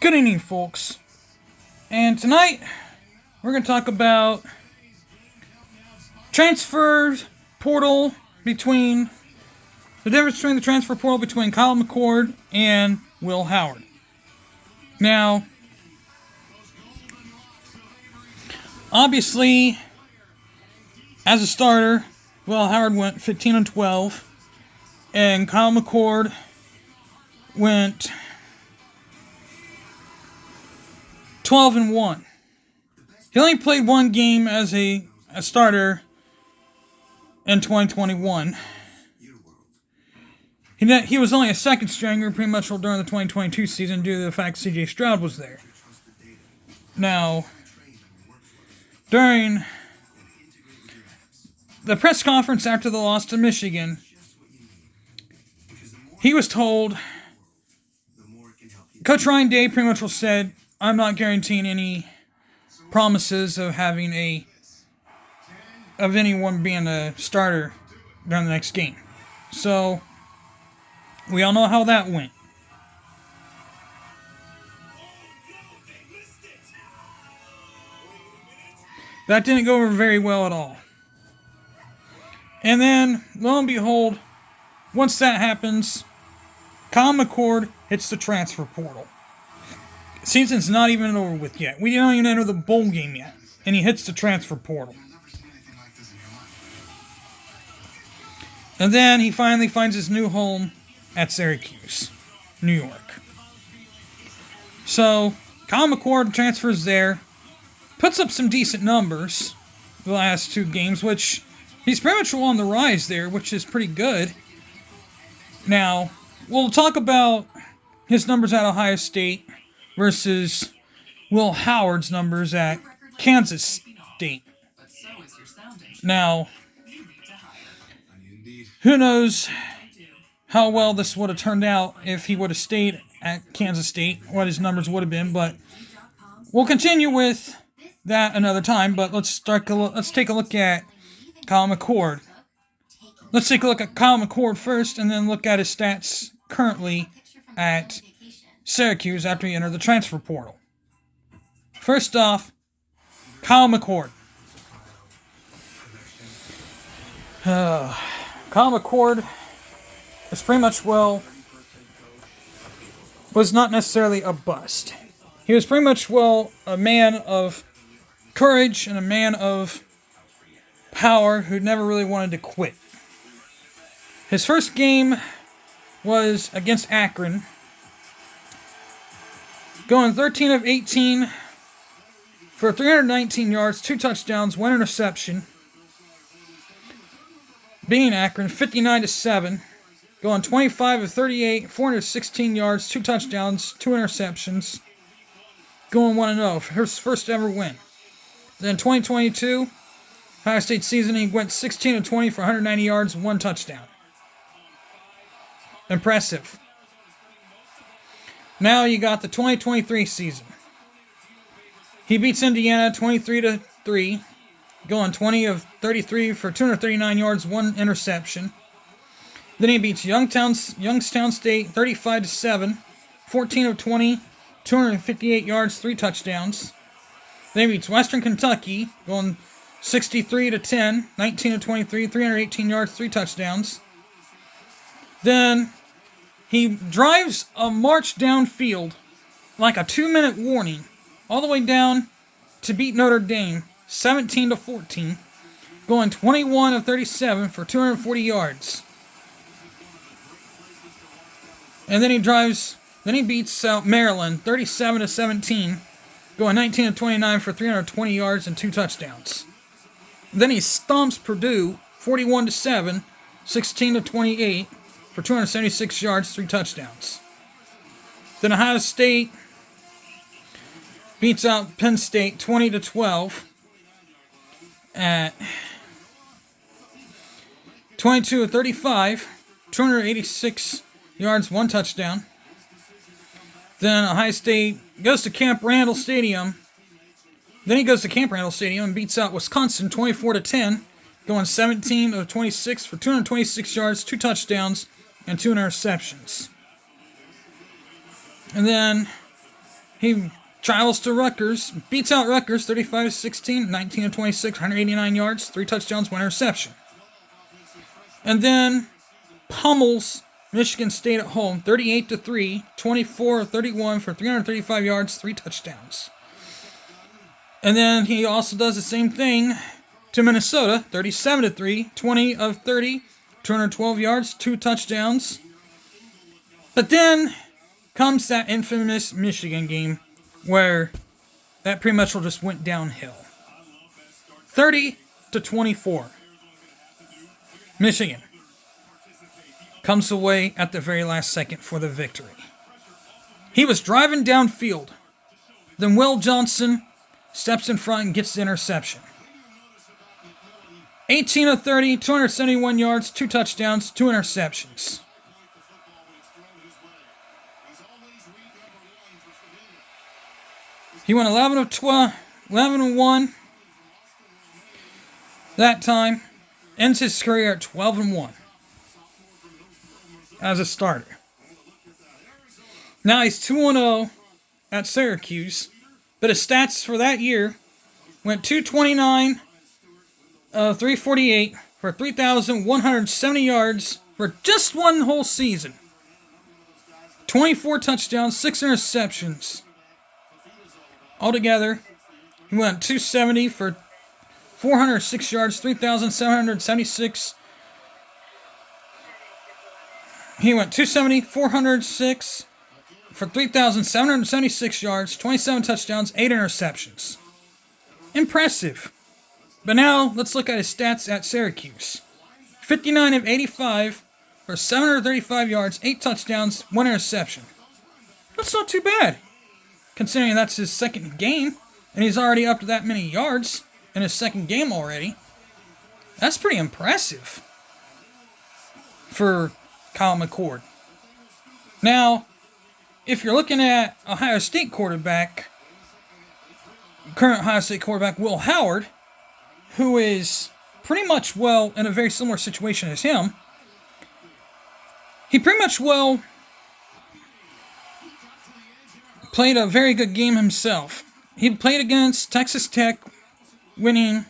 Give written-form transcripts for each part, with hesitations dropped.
Good evening, folks. And tonight, we're going to talk about transfer portal between the difference between the transfer portal between Kyle McCord and Will Howard. Now, obviously, as a starter, Will Howard went 15-12, and Kyle McCord went 12-1. He only played one game as a starter in 2021. He was only a second stringer pretty much during the 2022 season due to the fact C.J. Stroud was there. Now, during the press conference after the loss to Michigan, he was told, Coach Ryan Day pretty much said, I'm not guaranteeing any promises of anyone being a starter during the next game. So, we all know how that went. That didn't go over very well at all. And then, lo and behold, once that happens, Kyle McCord hits the transfer portal. Season's not even over with yet. We don't even enter the bowl game yet. And he hits the transfer portal. And then he finally finds his new home at Syracuse, New York. So, Kyle McCord transfers there, puts up some decent numbers the last two games, which he's pretty much on the rise there, which is pretty good. Now, we'll talk about his numbers at Ohio State versus Will Howard's numbers at Kansas State. Now, who knows how well this would have turned out if he would have stayed at Kansas State, what his numbers would have been, but we'll continue with that another time. But let's take a look at Kyle McCord. Let's take a look at Kyle McCord first, and then look at his stats currently at Syracuse after he entered the transfer portal. First off, Kyle McCord. Kyle McCord is pretty much, was not necessarily a bust. He was pretty much, a man of courage and a man of power who never really wanted to quit. His first game was against Akron, going 13 of 18 for 319 yards, 2 touchdowns, 1 interception. Beating Akron 59-7, going 25 of 38, 416 yards, 2 touchdowns, 2 interceptions, going 1-0 for his first ever win. Then 2022, Ohio State season, he went 16 of 20 for 190 yards, 1 touchdown. Impressive. Now you got the 2023 season. He beats Indiana 23-3, going 20 of 33 for 239 yards, 1 interception. Then he beats Youngstown State 35-7, 14 of 20, 258 yards, 3 touchdowns. Then he beats Western Kentucky, going 63-10, 19 of 23, 318 yards, 3 touchdowns. Then he drives a march downfield like a 2-minute warning all the way down to beat Notre Dame 17-14, going 21 of 37 for 240 yards. And then he beats Maryland 37-17, going 19 of 29 for 320 yards and 2 touchdowns. Then he stomps Purdue 41-7, 16 of 28 for 276 yards, 3 touchdowns. Then Ohio State beats out Penn State 20-12 at 22 of 35, 286 yards, 1 touchdown. Then Ohio State goes to Camp Randall Stadium. Then he goes to Camp Randall Stadium and beats out Wisconsin 24-10, going 17 of 26 for 226 yards, 2 touchdowns, and 2 interceptions. And then He travels to Rutgers, beats out Rutgers 35-16, 19-26, 189 yards, 3 touchdowns, 1 interception. And then pummels Michigan State at home 38-3, 24-31 for 335 yards, 3 touchdowns. And then he also does the same thing to Minnesota, 37-3, 20 of 30, 212 yards, 2 touchdowns. But then comes that infamous Michigan game where that pretty much just went downhill. 30-24. Michigan comes away at the very last second for the victory. He was driving downfield. Then Will Johnson steps in front and gets the interception. 18 of 30, 271 yards, 2 touchdowns, 2 interceptions. He went 11 of 12, 11 of 1 that time. Ends his career at 12 and 1 as a starter. Now he's 2-0 at Syracuse, but his stats for that year went 229 of 348 for 3,170 yards for just one whole season. 24 touchdowns, 6 interceptions. Altogether, he went 270 for 406 yards, 3,776. He went 270, 406 for 3,776 yards, 27 touchdowns, 8 interceptions. Impressive. But now, let's look at his stats at Syracuse. 59 of 85 for 735 yards, 8 touchdowns, 1 interception. That's not too bad, considering that's his second game, and he's already up to that many yards in his second game already. That's pretty impressive for Kyle McCord. Now, if you're looking at Ohio State quarterback, current Ohio State quarterback Will Howard, who is pretty much, well, in a very similar situation as him, he pretty much, well, played a very good game himself. He played against Texas Tech, winning,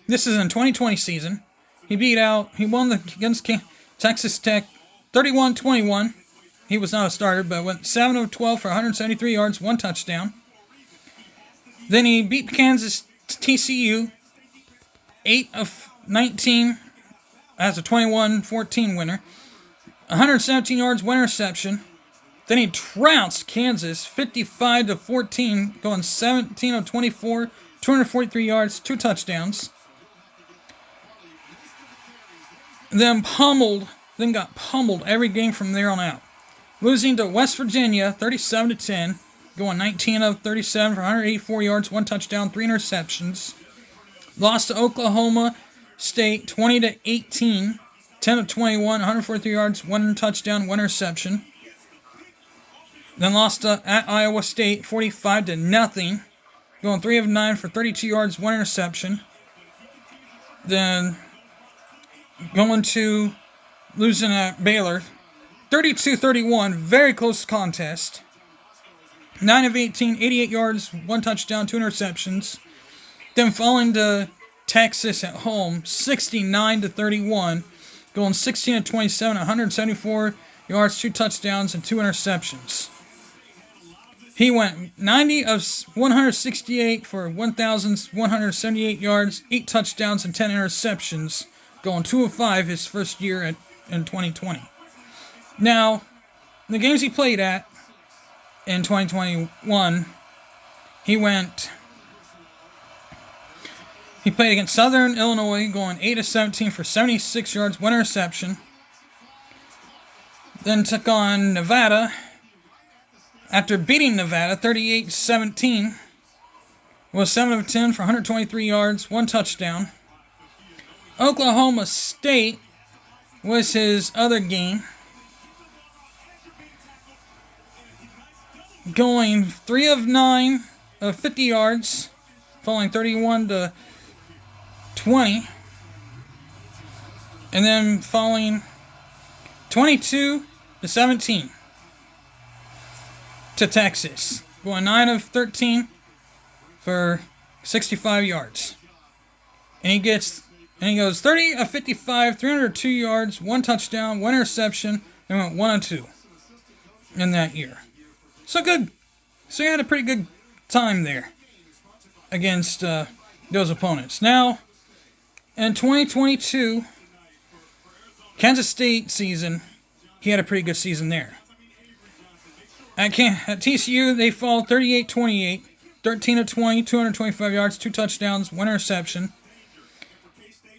this is in 2020 season. He won against Texas Tech 31-21. He was not a starter, but went 7 of 12 for 173 yards, 1 touchdown. Then he beat Kansas TCU 8 of 19 as a 21-14 winner. 117 yards, 1 interception. Then he trounced Kansas 55-14, going 17 of 24, 243 yards, 2 touchdowns. Then got pummeled every game from there on out. Losing to West Virginia 37-10, going 19 of 37 for 184 yards, 1 touchdown, 3 interceptions. Lost to Oklahoma State 20-18, 10 of 21, 143 yards, 1 touchdown, 1 interception. Then lost at Iowa State 45-0, going 3 of 9 for 32 yards, 1 interception. Then going to losing at Baylor 32-31, very close contest. 9 of 18, 88 yards, 1 touchdown, 2 interceptions. Then falling to Texas at home 69-31, going 16 of 27, 174 yards, 2 touchdowns, and 2 interceptions. He went 90 of 168 for 1,178 yards, 8 touchdowns, and 10 interceptions, going 2 of 5 his first year in 2020. Now, the games he played at in 2021, he played against Southern Illinois, going 8 of 17 for 76 yards, 1 interception. Then took on Nevada. After beating Nevada 38-17, was 7 of 10 for 123 yards, 1 touchdown. Oklahoma State was his other game, going 3 of 9 of 50 yards, falling 31-20, and then falling 22-17 to Texas. going 9 of 13 for 65 yards. And he goes 30 of 55, 302 yards, 1 touchdown, 1 interception, and went 1 of 2 in that year. So good. So he had a pretty good time there against those opponents. Now, in 2022, Kansas State season, he had a pretty good season there. At TCU, they fall 38-28, 13 of 20, 225 yards, 2 touchdowns, 1 interception.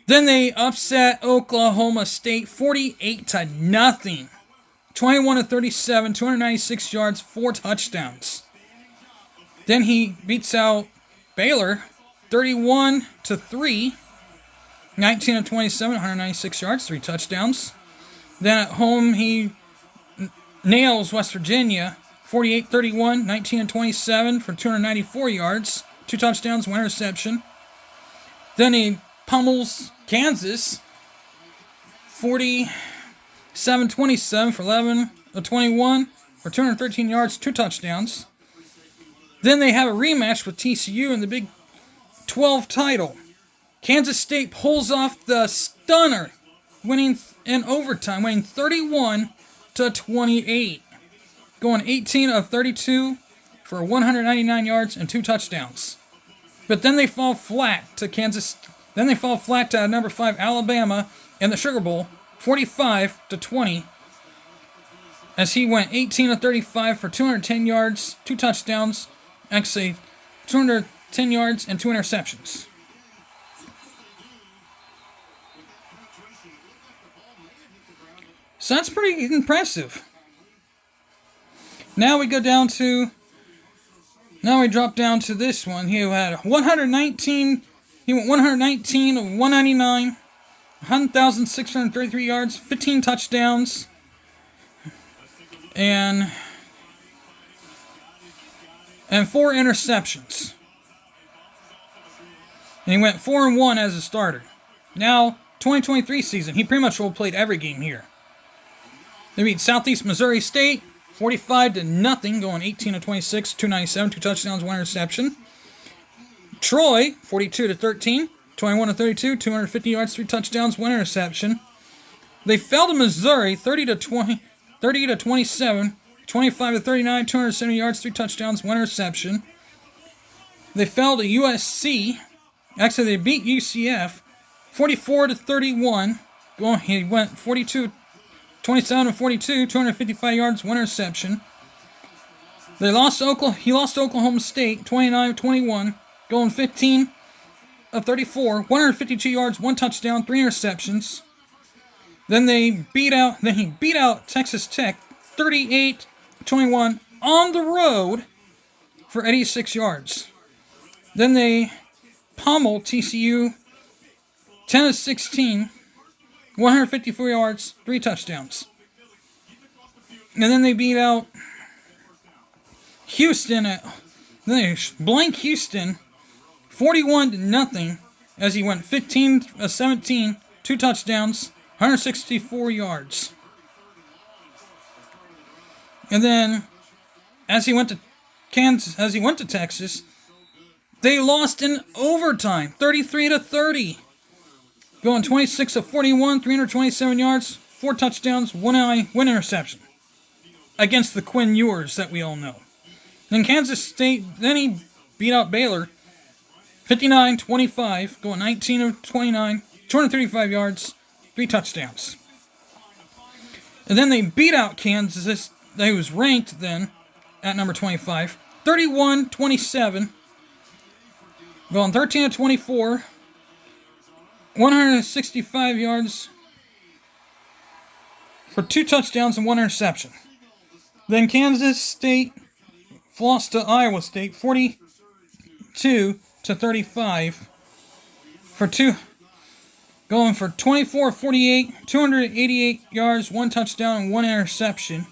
Then they upset Oklahoma State 48-0, 21 of 37, 296 yards, 4 touchdowns. Then he beats out Baylor 31-3, 19 of 27, 196 yards, 3 touchdowns. Then at home he nails West Virginia 48-31, 19 of 27 for 294 yards, 2 touchdowns, 1 interception. Then he pummels Kansas 47-27 for 11 of 21 for 213 yards, 2 touchdowns. Then they have a rematch with TCU in the Big 12 title. Kansas State pulls off the stunner, winning in overtime, winning 31-28, going 18 of 32 for 199 yards and 2 touchdowns. But then they fall flat to number 5 Alabama in the Sugar Bowl, 45-20, as he went 18 of 35 for 210 yards, 2 touchdowns, actually 210 yards and 2 interceptions. So that's pretty impressive. Now we drop down to this one. He had 119. He went 119 of 199, 1,633 yards, 15 touchdowns, and 4 interceptions. And he went 4-1 as a starter. Now, 2023 season, he pretty much played every game here. They beat Southeast Missouri State 45-0, going 18 of 26, 297, 2 touchdowns, 1 interception. Troy 42-13, 21 of 32, 250 yards, 3 touchdowns, 1 interception. They fell to Missouri 30-20, 30-27, 25-39, 270 yards, 3 touchdowns, 1 interception. They fell to USC. Actually, they beat UCF 44-31. He went 27-42, 255 yards, 1 interception. He lost to Oklahoma State 29-21, going 15 of 34, 152 yards, 1 touchdown, 3 interceptions. Then he beat out Texas Tech 38-21 on the road for 86 yards. Then they pummeled TCU 10-16, 154 yards, 3 touchdowns. And then they beat out Houston blank Houston 41-0 as he went 15-17, 2 touchdowns, 164 yards. And then as he went to Texas, they lost in overtime 33-30. Going 26 of 41, 327 yards, 4 touchdowns, 1 interception against the Quinn Ewers that we all know. Then Kansas State, then he beat out Baylor 59-25, going 19 of 29, 235 yards, 3 touchdowns. And then they beat out Kansas, they was ranked then at number 25, 31-27, going 13 of 24, 165 yards for 2 touchdowns and 1 interception. Then Kansas State lost to Iowa State 42-35 for 2, going for 24-48, 288 yards, 1 touchdown and 1 interception.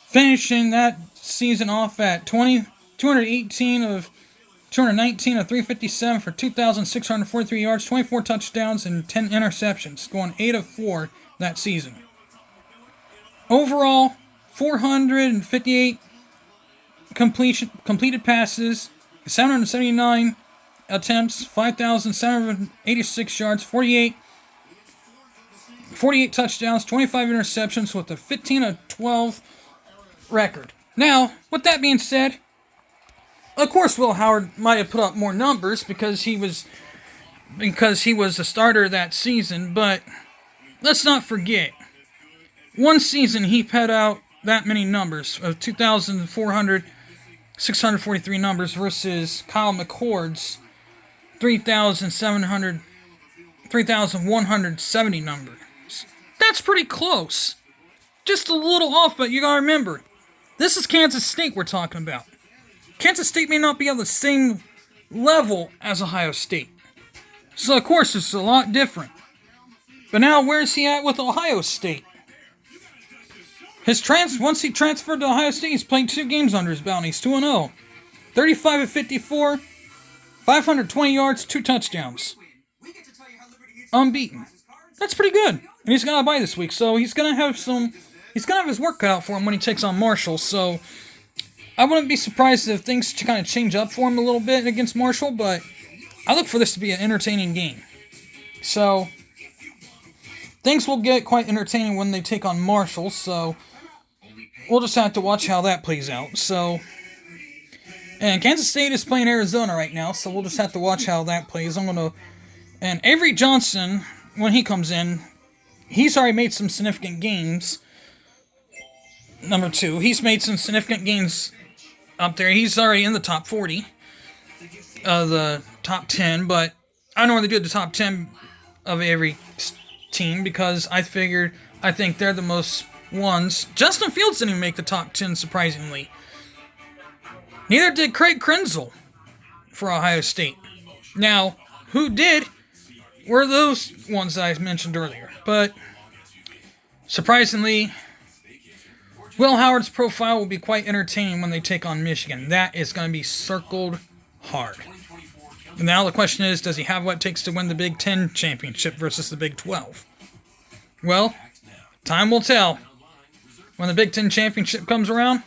Finishing that season off at 218 of 219 of 357 for 2,643 yards, 24 touchdowns, and 10 interceptions, going 8 of 4 that season. Overall, 458 completed passes, 779 attempts, 5,786 yards, 48 touchdowns, 25 interceptions with a 15-12 record. Now, with that being said, of course Will Howard might have put up more numbers because he was a starter that season, but let's not forget, one season he put out that many numbers of 643 numbers versus Kyle McCord's 3,170 numbers. That's pretty close. Just a little off, but you gotta remember, this is Kansas State we're talking about. Kansas State may not be on the same level as Ohio State. So, of course, it's a lot different. But now, where's he at with Ohio State? Once he transferred to Ohio State, he's played 2 games under his belt, and he's 2-0. 35 of 54, 520 yards, 2 touchdowns. Unbeaten. That's pretty good. And he's got a bye this week, so he's gonna have his work cut out for him when he takes on Marshall. So I wouldn't be surprised if things kind of change up for him a little bit against Marshall, but I look for this to be an entertaining game. So things will get quite entertaining when they take on Marshall, so we'll just have to watch how that plays out. And Kansas State is playing Arizona right now, so we'll just have to watch how that plays. And Avery Johnson, when he comes in, he's already made some significant gains. Number 2, he's made some significant gains up there. He's already in the top 40, the top 10, but I normally do the top 10 of every team because I think they're the most ones. Justin Fields didn't even make the top 10, surprisingly. Neither did Craig Krenzel for Ohio State. Now, who did were those ones that I mentioned earlier. But surprisingly, Will Howard's profile will be quite entertaining when they take on Michigan. That is going to be circled hard. And now the question is, does he have what it takes to win the Big Ten championship versus the Big 12? Well, time will tell. When the Big Ten championship comes around,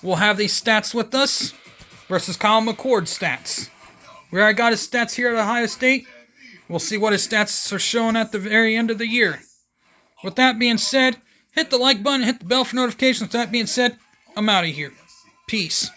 we'll have these stats with us versus Kyle McCord's stats. We already got his stats here at Ohio State. We'll see what his stats are showing at the very end of the year. With that being said, hit the like button, hit the bell for notifications. With that being said, I'm out of here. Peace.